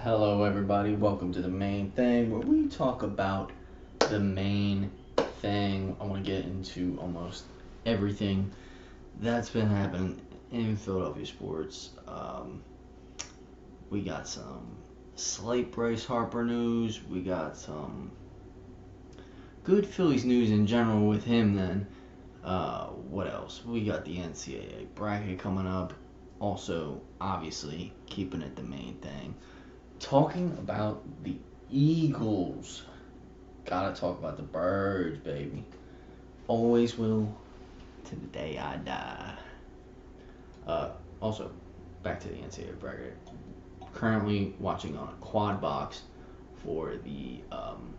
Hello, everybody. Welcome to the Main Thing, where we talk about the main thing. I want to get into almost everything that's been happening in Philadelphia sports. We got some slight Bryce Harper news. We got some good Phillies news in general with him. Then, what else? We got the NCAA bracket coming up. Also, obviously, keeping it the main thing. Talking about the Eagles. Gotta talk about the Birds, baby. Always will to the day I die. Also, back to the NCAA bracket. Currently watching on a quad box for the on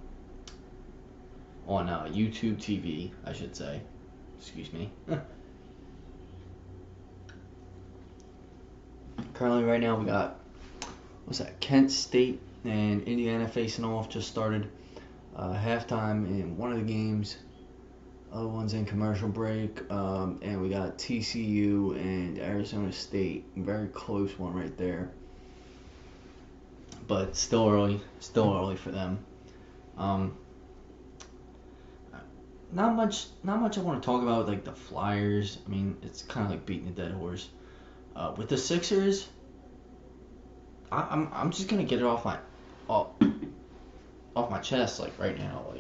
YouTube TV, I should say. Excuse me. Currently, right now we got Kent State and Indiana facing off. Just started halftime in one of the games. Other one's in commercial break. And we got TCU and Arizona State. Very close one right there. But still early for them. Not much I want to talk about with, the Flyers. I mean, it's kind of like beating a dead horse. With the Sixers, I'm just gonna get it off my chest right now.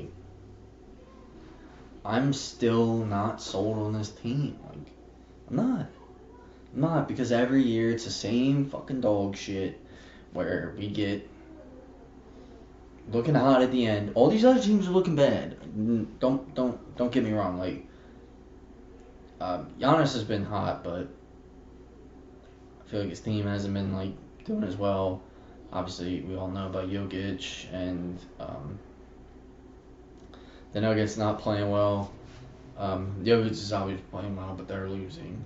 I'm still not sold on this team. I'm not because every year it's the same fucking dog shit where we get looking hot at the end. All these other teams are looking bad. Don't get me wrong. Giannis has been hot, but I feel like his team hasn't been doing as well. Obviously, we all know about Jokic and the Nuggets not playing well. Jokic is always playing well, but they're losing.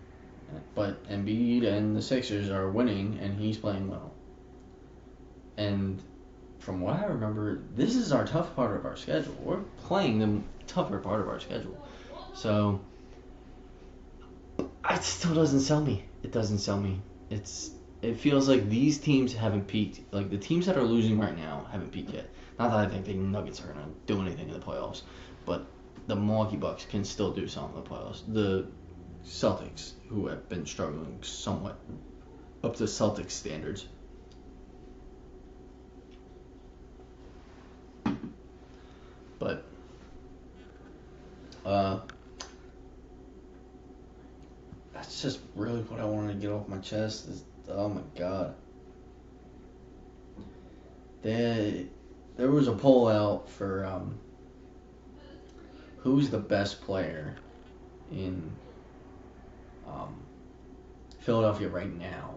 But Embiid and the Sixers are winning, and he's playing well. And from what I remember, this is our tough part of our schedule. We're playing the tougher part of our schedule. So, it still doesn't sell me. It doesn't sell me. It feels like these teams haven't peaked. Like, the teams that are losing right now haven't peaked yet. Not that I think the Nuggets are going to do anything in the playoffs, but the Milwaukee Bucks can still do something in the playoffs. The Celtics, who have been struggling somewhat up to Celtics standards. But, that's just really what I wanted to get off my chest. Oh my God. There was a poll out for who's the best player in Philadelphia right now.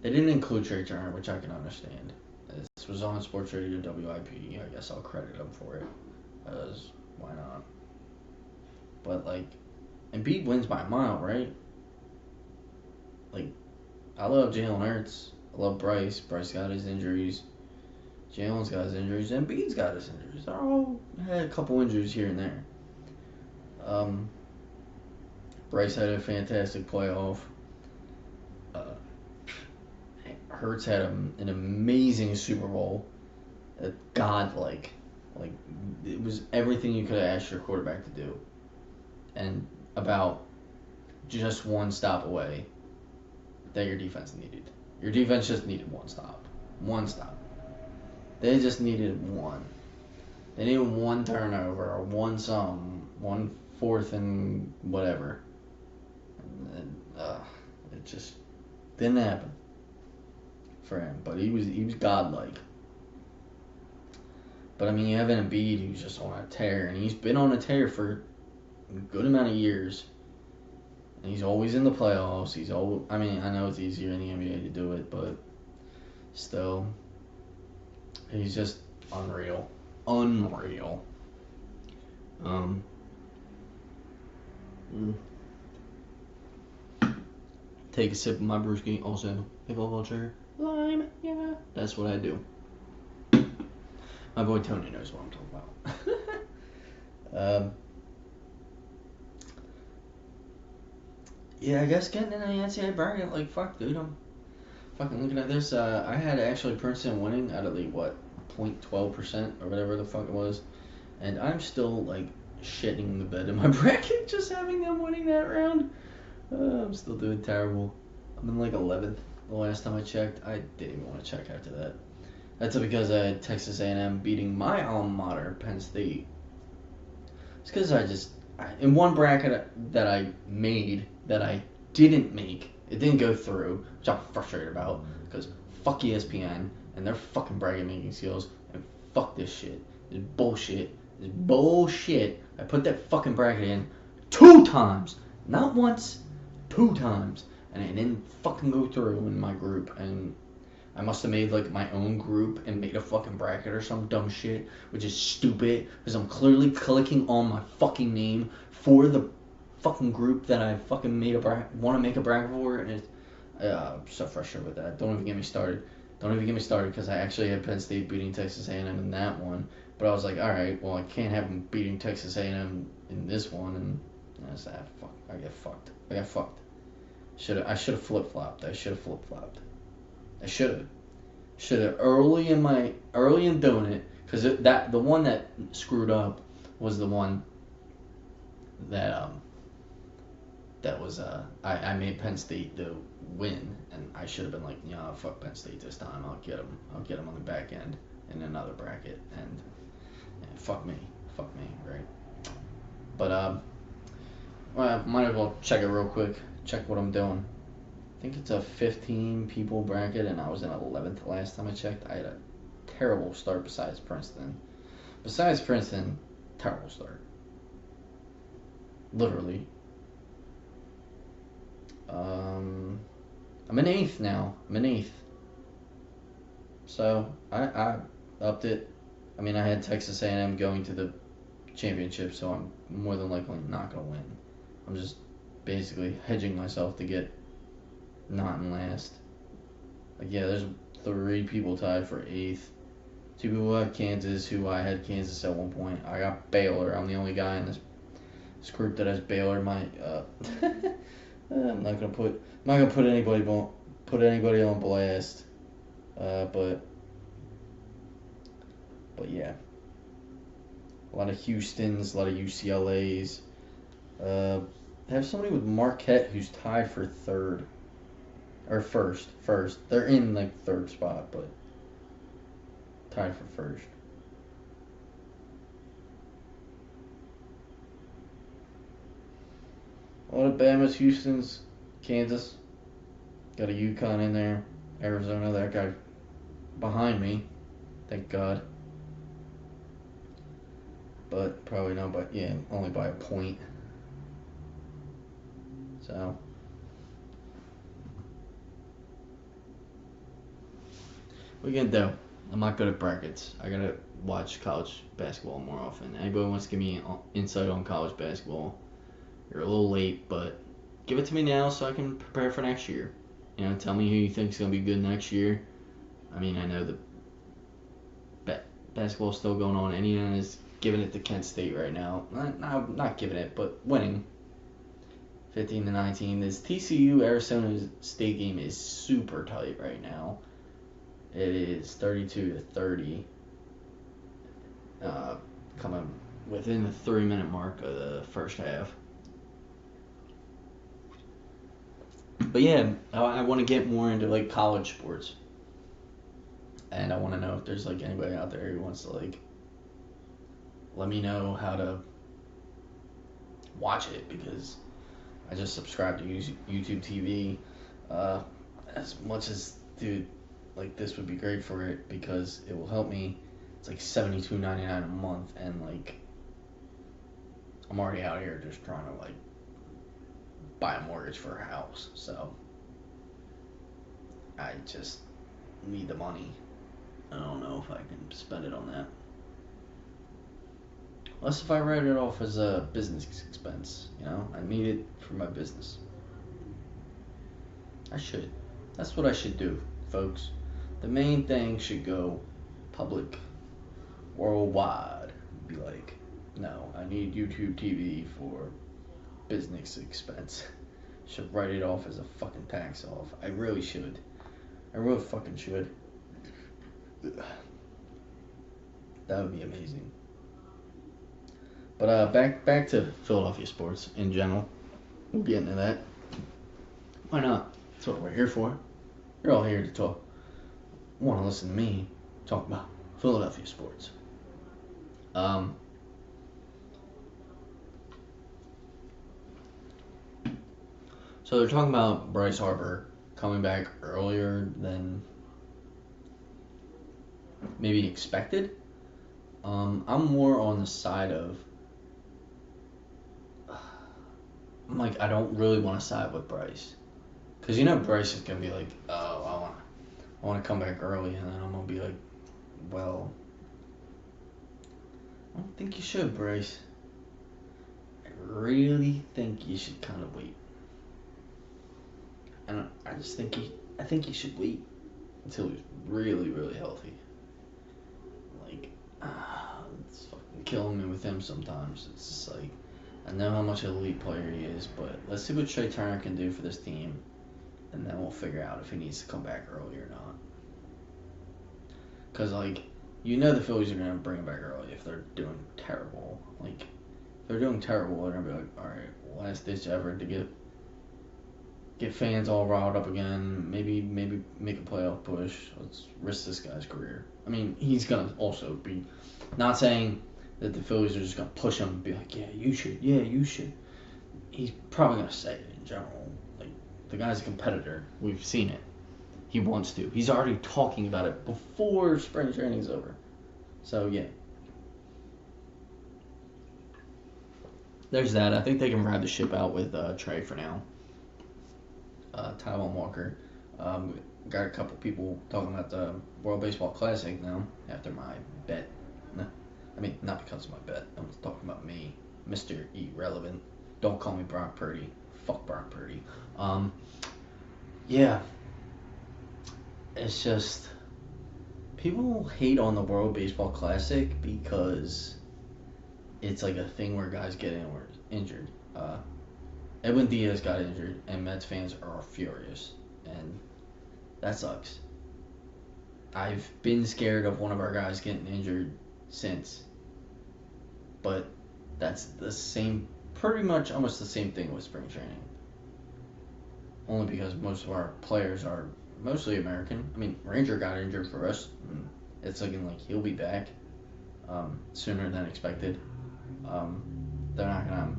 They didn't include Trey Turner, which I can understand. This was on Sports Radio WIP. I guess I'll credit him for it, because why not? But Embiid wins by a mile, right? I love Jalen Hurts. I love Bryce. Bryce got his injuries. Jalen's got his injuries. Embiid's got his injuries. They all had a couple injuries here and there. Bryce had a fantastic playoff. Hurts had an amazing Super Bowl. Godlike. It was everything you could have asked your quarterback to do. And about just one stop away that your defense needed. Your defense just needed one stop. One stop. They just needed one. They needed one turnover or one fourth and whatever. And it just didn't happen for him. But he was godlike. But I mean, you have an Embiid who's just on a tear, and he's been on a tear for a good amount of years. And he's always in the playoffs. I know it's easier in the NBA to do it, but still, he's just unreal. Take a sip of my brewski. Also, pickle culture, lime. Yeah, that's what I do. My boy Tony knows what I'm talking about. Yeah, I guess getting in the NCAA bracket, fuck, dude. Fucking looking at this, I had actually Princeton winning out of the, what, 0.12% or whatever the fuck it was. And I'm still, like, shitting the bed in my bracket just having them winning that round. I'm still doing terrible. I'm in, like, 11th the last time I checked. I didn't even want to check after that. That's because I had Texas A&M beating my alma mater, Penn State. It's because in one bracket that I made that I didn't make, it didn't go through, which I'm frustrated about, because fuck ESPN and their fucking bracket making skills, and fuck this shit. It's bullshit. It's bullshit. I put that fucking bracket in 2 times. Not once, 2 times. And it didn't fucking go through in my group, and I must have made like my own group and made a fucking bracket or some dumb shit, which is stupid because I'm clearly clicking on my fucking name for the fucking group that I fucking want to make a bracket for, and it's I'm so frustrated with that. Don't even get me started. Don't even get me started because I actually had Penn State beating Texas A&M in that one, but I was like, all right, well I can't have them beating Texas A&M in this one, and I said, fuck, I got fucked. I should have flip flopped. I should have early in doing it, because the one that screwed up was the one that was I made Penn State the win, and I should have been like, yeah, fuck Penn State this time. I'll get them on the back end in another bracket, and fuck me, right? But well, I might as well check it real quick. Check what I'm doing. I think it's a 15 people bracket, and I was in 11th last time I checked. I had a terrible start besides Princeton. Terrible start. Literally. I'm in 8th now. So I upped it. I mean, I had Texas A&M going to the championship, so I'm more than likely not going to win. I'm just basically hedging myself to get not in last. Like, yeah, there's 3 people tied for 8th. 2 people have Kansas, who I had Kansas at one point. I got Baylor. I'm the only guy in this group that has Baylor. I'm not gonna put anybody on blast. But yeah, a lot of Houstons, a lot of UCLA's. I have somebody with Marquette who's tied for 3rd. Or first. They're in like 3rd spot, but tied for 1st. Alabama's, Houston's, Kansas. Got a UConn in there. Arizona, that guy behind me. Thank God. But probably not only by a point. So what are you gonna do? I'm not good at brackets. I gotta watch college basketball more often. Anybody wants to give me insight on college basketball, you're a little late, but give it to me now so I can prepare for next year. Tell me who you think's gonna be good next year. I mean, I know the basketball's still going on. Indiana is giving it to Kent State right now. Not giving it, but winning. 15-19. This TCU Arizona State game is super tight right now. It is 32-30. Coming within the 3-minute mark of the first half. But yeah, I want to get more into like college sports. And I want to know if there's like anybody out there who wants to like let me know how to watch it, because I just subscribed to YouTube TV. As much as, dude, like this would be great for it because it will help me. It's like $72.99 a month, and like I'm already out here just trying to like buy a mortgage for a house, so I just need the money. I don't know if I can spend it on that. Unless if I write it off as a business expense, I need it for my business. I should. That's what I should do, folks. The main thing should go public, worldwide. Be like, no, I need YouTube TV for business expense. Should write it off as a fucking tax off. I really should. I really fucking should. That would be amazing. But back to Philadelphia sports in general. We'll get into that. Why not? That's what we're here for. You're all here to talk. Want to listen to me talk about Philadelphia sports. So they're talking about Bryce Harper coming back earlier than maybe expected. I'm more on the side of I'm like I don't really want to side with Bryce, cause Bryce is gonna be like, oh, I want to come back early, and then I'm gonna be like, well, I don't think you should, Bryce. I really think you should kind of wait. And I just think I think you should wait until he's really, really healthy. Like, it's fucking killing me with him sometimes. It's just like, I know how much of an elite player he is, but let's see what Trey Turner can do for this team, and then we'll figure out if he needs to come back early or not. Because, like, the Phillies are going to bring him back early if they're doing terrible. Like, if they're doing terrible, they're going to be like, alright, last ditch effort to get fans all riled up again, maybe make a playoff push. Let's risk this guy's career. I mean, he's going to also be, not saying that the Phillies are just going to push him and be like, yeah, you should. He's probably going to say it in general. Like, the guy's a competitor. We've seen it. He wants to. He's already talking about it before spring training's over. So, yeah. There's that. I think they can ride the ship out with Trey for now. Taiwan Walker. Got a couple people talking about the World Baseball Classic now after my bet. I mean, not because of my bet. I'm talking about me, Mr. Irrelevant. Don't call me Brock Purdy. Fuck Brock Purdy. Yeah. It's just, people hate on the World Baseball Classic because it's like a thing where guys get injured. Edwin Diaz got injured, and Mets fans are furious, and that sucks. I've been scared of one of our guys getting injured since, but that's pretty much almost the same thing with spring training. Only because most of our players are mostly American. I mean, Ranger got injured for us, and it's looking like he'll be back sooner than expected. They're not going to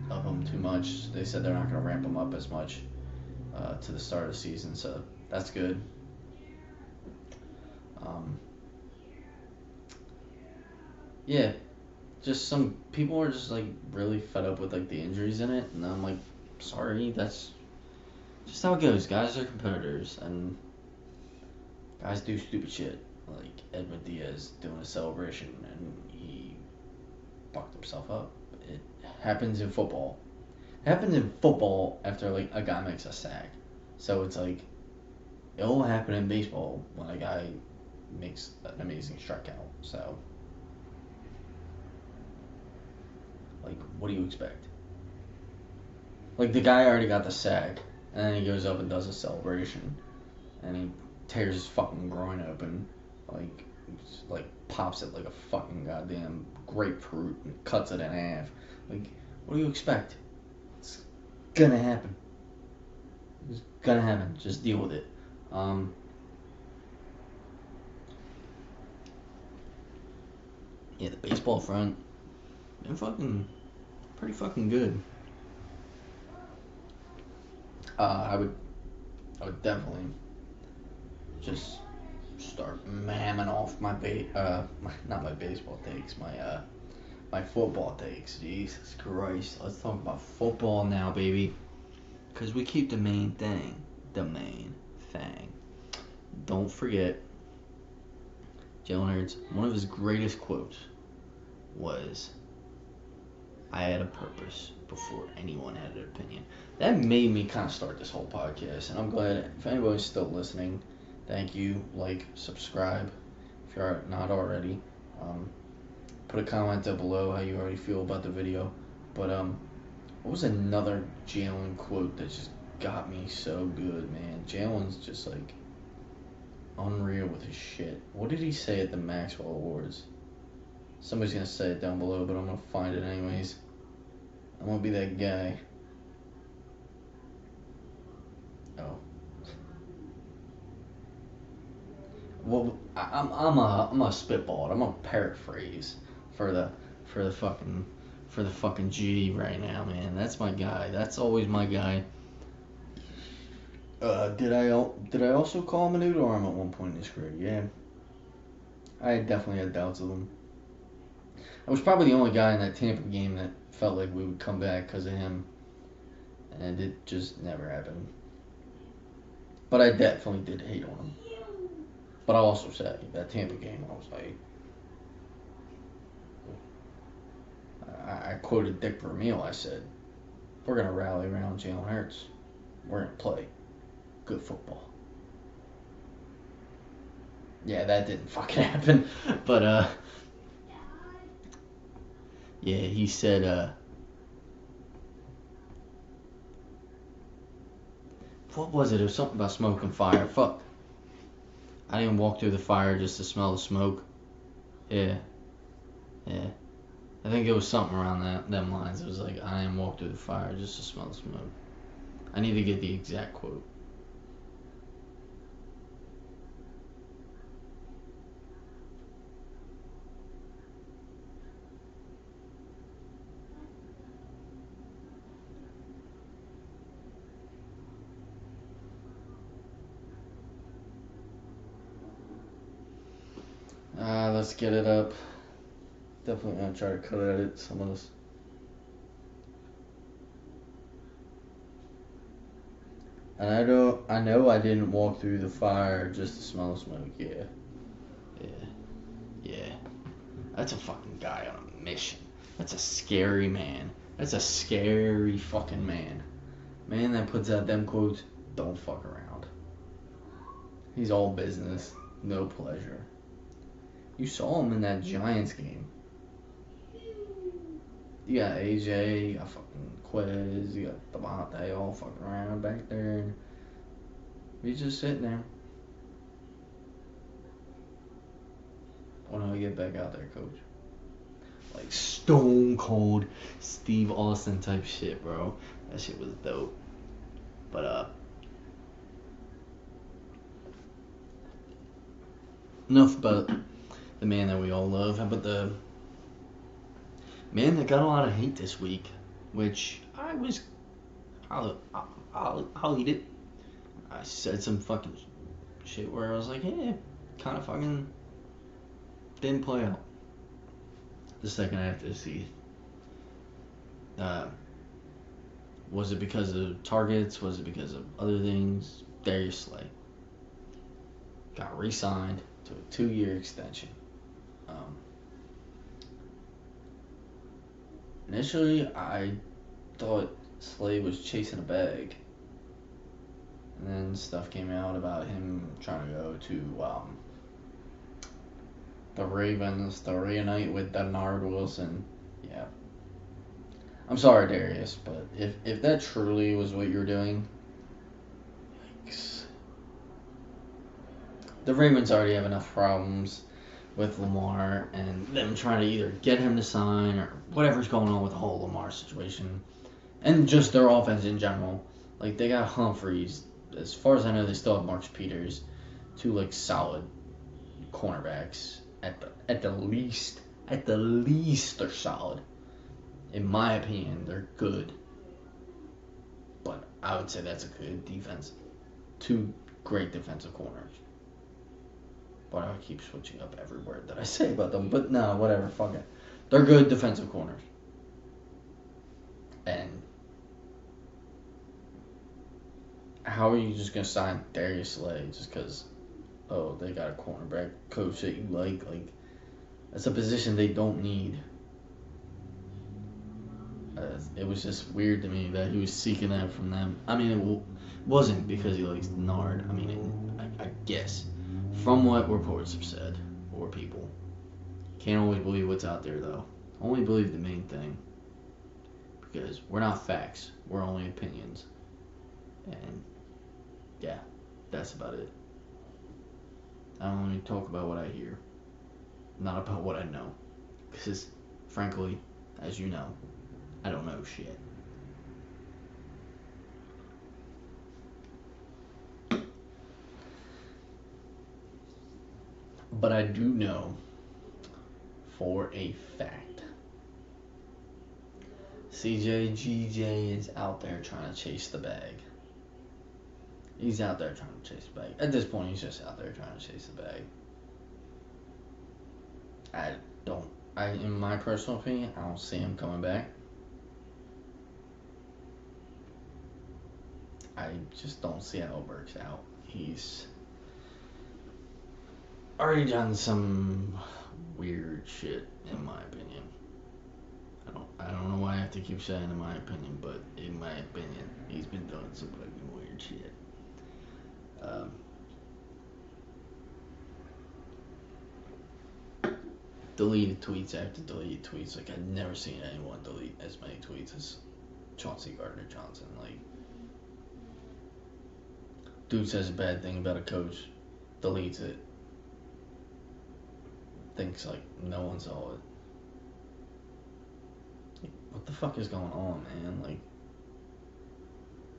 up him too much. They said they're not going to ramp him up as much to the start of the season, so that's good. Yeah, just some people are just like really fed up with like the injuries in it, and I'm like, sorry, that's just how it goes. Guys are competitors, and guys do stupid shit. Like Edwin Diaz doing a celebration, and he fucked himself up. It happens in football. It happens in football after like a guy makes a sack. So it's like it'll happen in baseball when a guy makes an amazing strikeout. So like, what do you expect? Like, the guy already got the sack, and then he goes up and does a celebration, and he tears his fucking groin open, like pops it like a fucking goddamn grapefruit and cuts it in half. Like, what do you expect? It's gonna happen. It's gonna happen. Just deal with it. Yeah, the baseball front, they're pretty fucking good. I would definitely just start mamming off not my baseball takes, my football takes. Jesus Christ, let's talk about football now, baby. Cause we keep the main thing. Don't forget, Jalen Hurts. One of his greatest quotes was, "I had a purpose before anyone had an opinion." That made me kind of start this whole podcast, and I'm glad if anybody's still listening. Thank you. Like, subscribe if you're not already. Put a comment down below how you already feel about the video. But what was another Jalen quote that just got me so good, man? Jalen's just like, unreal with his shit. What did he say at the Maxwell Awards? Somebody's gonna say it down below, but I'm gonna find it anyways. I'm gonna be that guy. Oh. Well, I'm a spitball. I'm a paraphrase for the fucking G right now, man. That's my guy. That's always my guy. Did I also call him a noodle arm at one point in his career? Yeah. I definitely had doubts of him. I was probably the only guy in that Tampa game that felt like we would come back because of him, and it just never happened. But I definitely did hate on him. But I'll also say that Tampa game, I was like, I quoted Dick Vermeil. I said, "We're gonna rally around Jalen Hurts. We're gonna play good football." Yeah, that didn't fucking happen. But yeah, he said, what was it? It was something about smoke and fire. Fuck. I didn't walk through the fire just to smell the smoke. Yeah. I think it was something around them lines. It was like, I didn't walk through the fire just to smell the smoke. I need to get the exact quote. Let's get it up. Definitely gonna try to cut edit some of this. And I know I didn't walk through the fire just to smell the smoke. Yeah. That's a fucking guy on a mission. That's a scary man. That's a scary fucking man. Man that puts out them quotes, don't fuck around. He's all business, no pleasure. You saw him in that Giants game. You got AJ, you got fucking Quez, you got Devontae all fucking around back there. He's just sitting there. When do I get back out there, coach? Like stone cold Steve Austin type shit, bro. That shit was dope. But enough about the man that we all love. How about the man that got a lot of hate this week, which I'll eat it. I said some fucking shit where I was like, yeah, kind of fucking didn't play out the second half of the season. Was it because of targets? Was it because of other things? Darius Slay got re-signed to a 2-year extension. Initially, I thought Slay was chasing a bag. And then stuff came out about him trying to go to the Ravens to reunite with Denard Wilson. Yeah. I'm sorry, Darius, but if that truly was what you were doing, yikes. The Ravens already have enough problems with Lamar and them trying to either get him to sign or whatever's going on with the whole Lamar situation. And just their offense in general. Like, they got Humphreys. As far as I know, they still have Marcus Peters. 2, like, solid cornerbacks. At the least, they're solid. In my opinion, they're good. But I would say that's a good defense. 2 great defensive corners. But I keep switching up every word that I say about them. But no, whatever, fuck it. They're good defensive corners. And how are you just going to sign Darius Slay just because, they got a cornerback coach that you like? Like, that's a position they don't need. It was just weird to me that he was seeking that from them. I mean, it wasn't because he likes Nard. I mean, I guess. From what reports have said, or people. Can't always believe what's out there, though. Only believe the main thing. Because we're not facts. We're only opinions. And, yeah, that's about it. I only talk about what I hear, not about what I know. Because, frankly, as you know, I don't know shit. But I do know for a fact CJ is out there trying to chase the bag. He's out there trying to chase the bag. At this point, he's just out there trying to chase the bag. In my personal opinion, I don't see him coming back. I just don't see how it works out. He's already done some weird shit, in my opinion. I don't know why I have to keep saying in my opinion, but in my opinion, he's been doing some fucking weird shit. Deleted tweets after deleted tweets. Like, I've never seen anyone delete as many tweets as Chauncey Gardner-Johnson. Like, dude says a bad thing about a coach, deletes it, thinks like no one saw it. Like, what the fuck is going on, man? Like,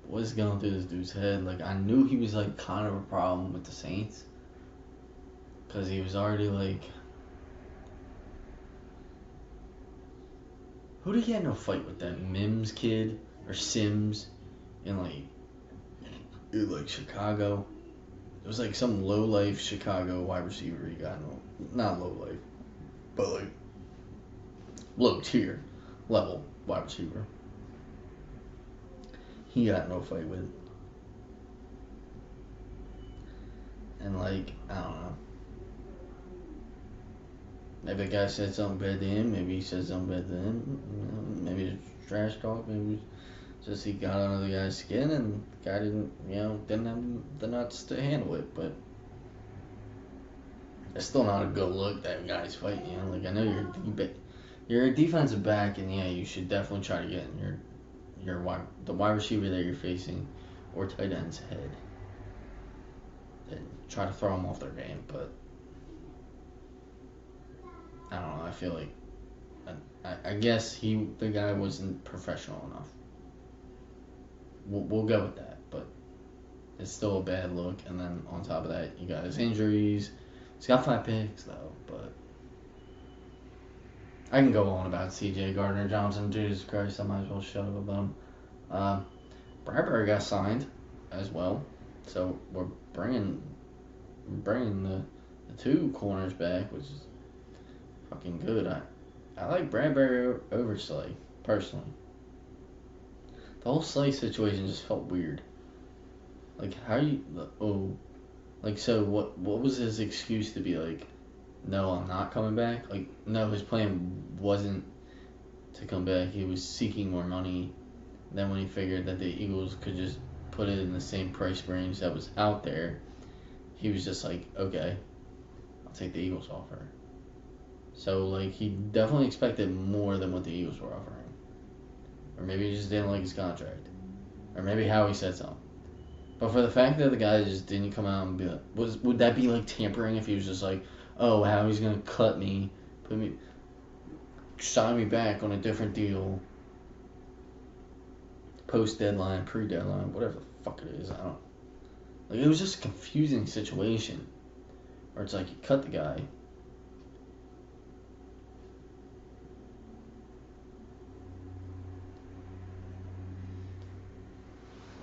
what is going through this dude's head? Like, I knew he was like kind of a problem with the Saints, because he was already like, who did he get in a fight with? That Mims kid or Sims in like Chicago. It was like some low life Chicago wide receiver he got not low life, but like low tier level wide receiver. He got no fight with. And like, I don't know. Maybe the guy said something bad to him, maybe he said something bad to him, maybe it's trash talk, maybe it's just he got under the guy's skin and the guy didn't have the nuts to handle it, but it's still not a good look that guy's fighting, like I know you're a defensive back and yeah, you should definitely try to get in the wide receiver that you're facing or tight end's head and try to throw them off their game, but I don't know. I feel like I guess the guy wasn't professional enough. We'll go with that, but it's still a bad look. And then on top of that, you got his injuries. He's got 5 picks though, but I can go on about C.J. Gardner-Johnson. Jesus Christ, I might as well shut up about him. Bradbury got signed as well, so we're bringing the 2 corners back, which is fucking good. I like Bradbury over Slay, personally. The whole Slay situation just felt weird. Like, so what was his excuse to be like, no, I'm not coming back? Like, no, his plan wasn't to come back. He was seeking more money. Then when he figured that the Eagles could just put it in the same price range that was out there, he was just like, okay, I'll take the Eagles offer. So, like, he definitely expected more than what the Eagles were offering. Or maybe he just didn't like his contract. Or maybe Howie said something. But for the fact that the guy just didn't come out and be like, would that be like tampering if he was just like, oh, Howie's going to cut me, sign me back on a different deal, post-deadline, pre-deadline, whatever the fuck it is, I don't. Like, it was just a confusing situation. Where it's like, you cut the guy.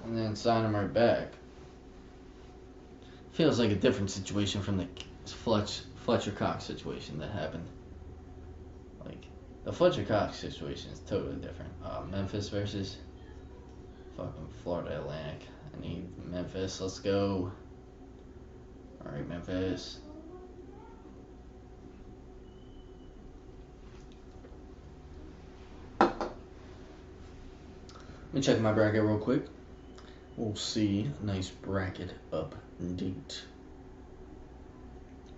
And then sign him right back. Feels like a different situation from the Fletcher Cox situation that happened. Like, the Fletcher Cox situation is totally different. Memphis versus fucking Florida Atlantic. I need Memphis. Let's go. Alright, Memphis. Let me check my bracket real quick. We'll see. Nice bracket update.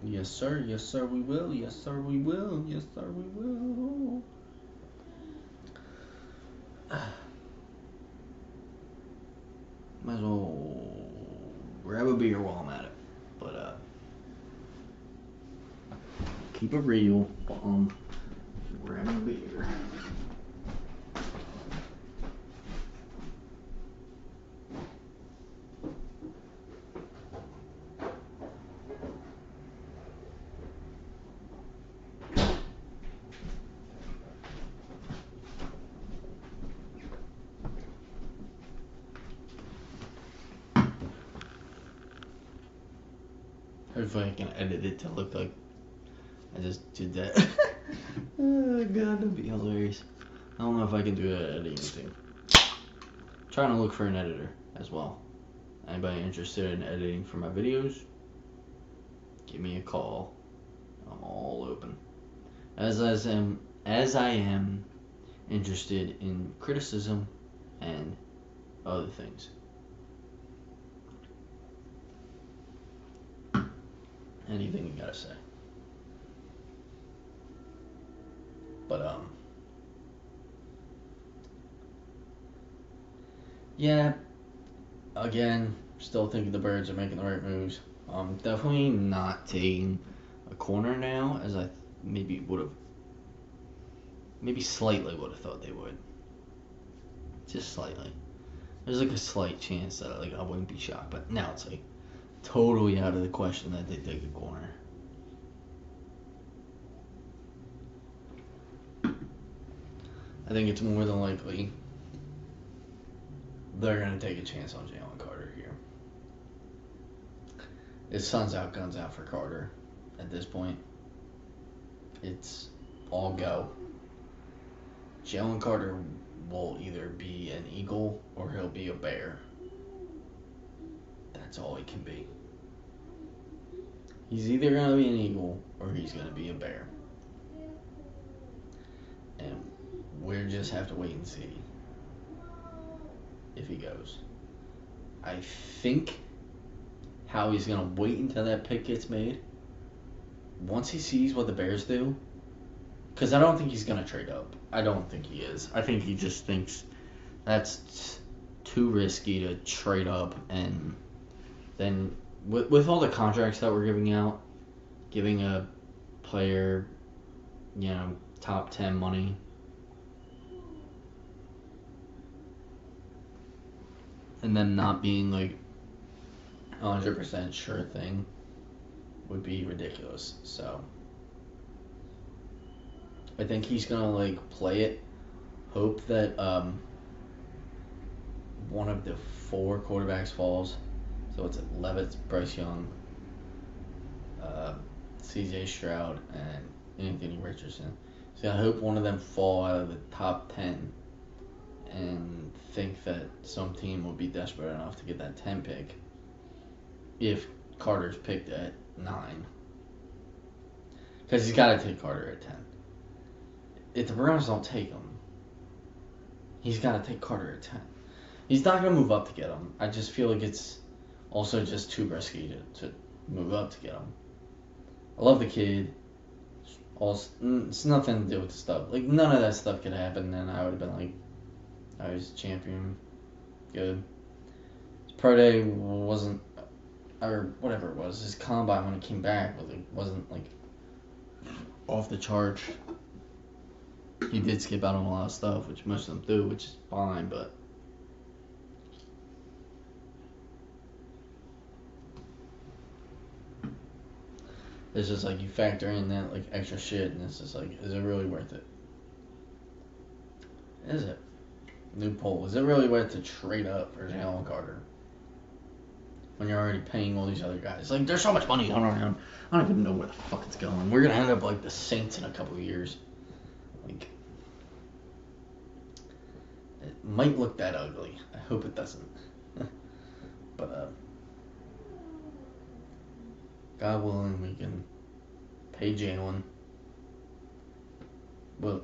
Yes, sir. Yes, sir, we will. Yes, sir, we will. Yes, sir, we will. Might as well grab a beer while I'm at it. But, keep it real. We're having a beer. Hopefully I can edit it to look like I just did that. Oh god, that'd be hilarious. I don't know if I can do that editing thing. Trying to look for an editor as well. Anybody interested in editing for my videos? Give me a call. I'm all open. As I am interested in criticism and other things. Anything you gotta say. But yeah, again, still thinking the Birds are making the right moves. Definitely not taking a corner now as I maybe slightly would have thought they would. Just slightly. There's like a slight chance that I wouldn't be shocked, but now it's like totally out of the question that they take a corner. I think it's more than likely they're going to take a chance on Jalen Carter here. It's sun's out, guns out for Carter at this point. It's all go. Jalen Carter will either be an Eagle or he'll be a Bear. That's all he can be. He's either going to be an Eagle or he's going to be a Bear. And we'll just have to wait and see if he goes. I think how he's going to wait until that pick gets made, once he sees what the Bears do, because I don't think he's going to trade up. I don't think he is. I think he just thinks that's too risky to trade up, and then with all the contracts that we're giving out, giving a player, top 10 money, and then not being 100% sure thing would be ridiculous. So I think he's gonna play it, hope that one of the 4 quarterbacks falls. So it's Levitt, Bryce Young, C.J. Stroud, and Anthony Richardson. So I hope one of them fall out of the top 10 and think that some team will be desperate enough to get that 10 pick if Carter's picked at 9. Because he's got to take Carter at 10. If the Browns don't take him, he's got to take Carter at 10. He's not going to move up to get him. I just feel like it's also just too risky to move up to get him. I love the kid. It's nothing to do with the stuff. None of that stuff could happen, and I would have been I was champion. Good. His pro day wasn't, or whatever it was, his combine when he came back wasn't off the charts. He did skip out on a lot of stuff, which most of them do, which is fine, but it's just you factor in that extra shit, and it's just is it really worth it? Is it? New poll. Is it really worth to trade up for Jalen Carter when you're already paying all these other guys? There's so much money going around. I don't even know where the fuck it's going. We're gonna end up like the Saints in a couple of years. It might look that ugly. I hope it doesn't. But God willing, we can pay Jalen. Well,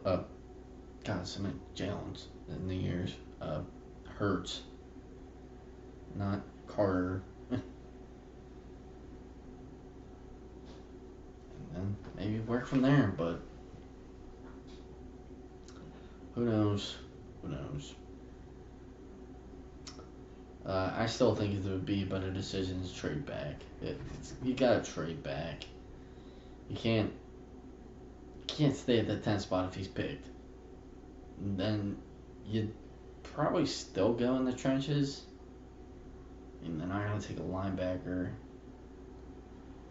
God, so many Jalen's in the years. Hurts, not Carter. And then maybe work from there, but who knows? Who knows? I still think it would be a better decision to trade back. You gotta trade back. You can't can't stay at the 10th spot if he's picked. And then you'd probably still go in the trenches. And then I gotta take a linebacker.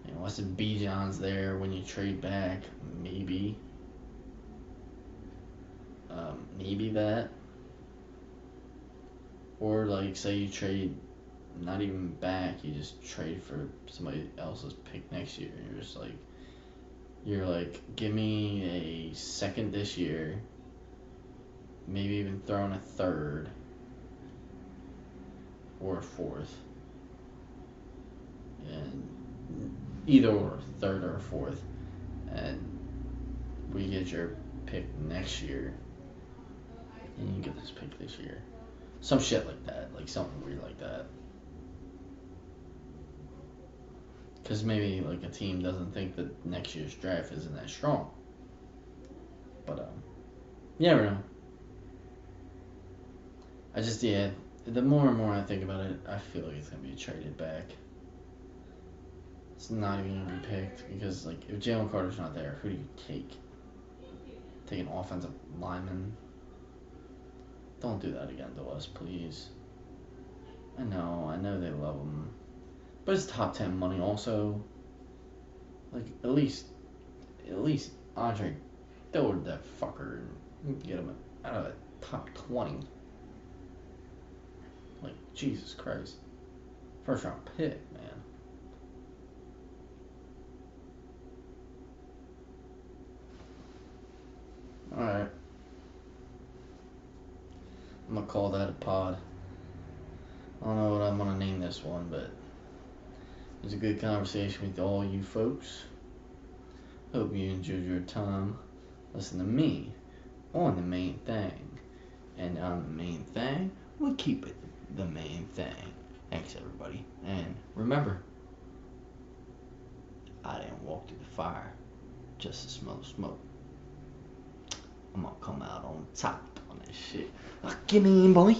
Unless Bijan's there when you trade back, maybe. Maybe that. Or like say you trade not even back, you just trade for somebody else's pick next year. And you're like, give me a second this year, maybe even throw in a third or a fourth. And either or, third or fourth. And we get your pick next year. And you get this pick this year. Some shit like that. Like something weird like that. Because maybe like a team doesn't think that next year's draft isn't that strong. But you never know. The more and more I think about it, I feel like it's gonna be traded back. It's not even gonna be picked because like if Jalen Carter's not there, who do you take? Take an offensive lineman? Don't do that again to us, please. I know they love him. But it's top 10 money also. Like, at least Andre Dillard that fucker and get him out of the top 20. Like, Jesus Christ. First round pick, man. Alright. I'm gonna call that a pod. I don't know what I'm gonna name this one, but it was a good conversation with all you folks. Hope you enjoyed your time. Listen to me on the Main Thang. And on the Main Thang, we'll keep it the main thing. Thanks, everybody. And remember, I didn't walk through the fire just to smell the smoke. I'm gonna come out on top on this shit. Give me in, boy.